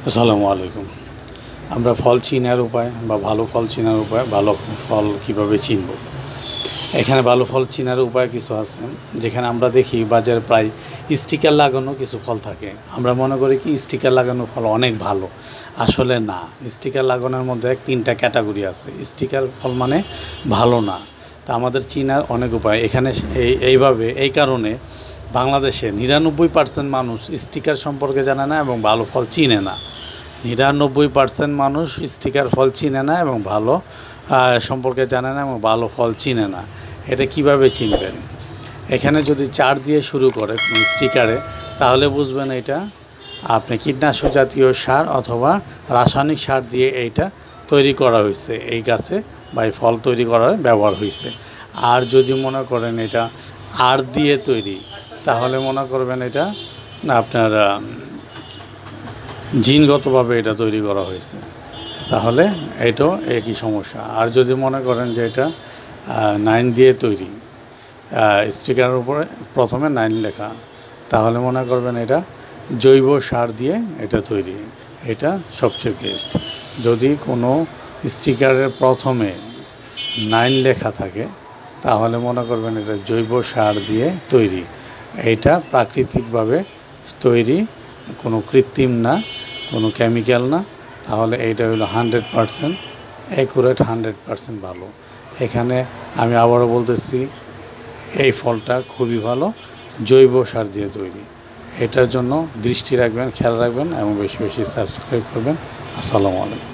আসসালামু আলাইকুম। আমরা ফল চিনার উপায় বা ভালো ফল চিনার উপায়, ভালো ফল কীভাবে চিনব? এখানে ভালো ফল চিনার উপায় কিছু আছে। যেখানে আমরা দেখি বাজারে প্রায় স্টিকার লাগানো কিছু ফল থাকে। আমরা মনে করি কি স্টিকার লাগানো ফল অনেক ভালো। আসলে না, স্টিকার লাগানোর মধ্যে ৩টা ক্যাটাগরি আছে। স্টিকার ফল মানে ভালো না। তা আমাদের চিনার অনেক উপায়। এখানে এইভাবে এই কারণে বাংলাদেশে ৯৯% মানুষ স্টিকার সম্পর্কে জানে না এবং ভালো ফল চিনে না। ৯৯% মানুষ স্টিকার ফল চিনে না এবং ভালো সম্পর্কে জানে না এবং ভালো ফল চিনে না। এটা কিভাবে চিনবেন? এখানে যদি ৪ দিয়ে শুরু করে কোনো স্টিকারে, তাহলে বুঝবেন এটা আপনি কীটনাশক জাতীয় সার অথবা রাসায়নিক সার দিয়ে এইটা তৈরি করা হয়েছে, এই গাছে বা এই ফল তৈরি করার ব্যবহার হয়েছে। আর যদি মনে করেন এটা আর দিয়ে তৈরি, তাহলে মনে করবেন এটা আপনার জিনগতভাবে এটা তৈরি করা হয়েছে, তাহলে এটাও একই সমস্যা। আর যদি মনে করেন যে এটা 9 দিয়ে তৈরি, স্টিকারের উপরে প্রথমে 9 লেখা, তাহলে মনে করবেন এটা জৈব সার দিয়ে এটা তৈরি, এটা সবচেয়ে বেস্ট। যদি কোনো স্টিকারের প্রথমে 9 লেখা থাকে, তাহলে মনে করবেন এটা জৈব সার দিয়ে তৈরি, এটা প্রাকৃতিকভাবে তৈরি, কোনো কৃত্রিম না, কোনো কেমিক্যাল না, তাহলে এইটা হলো 100% অ্যাকুরেট, 100% ভালো। এখানে আমি আবারও বলতেছি, এই ফলটা খুবই ভালো, জৈব সার দিয়ে তৈরি। এটার জন্য দৃষ্টি রাখবেন, খেয়াল রাখবেন এবং বেশি বেশি সাবস্ক্রাইব করবেন। আসসালামু আলাইকুম।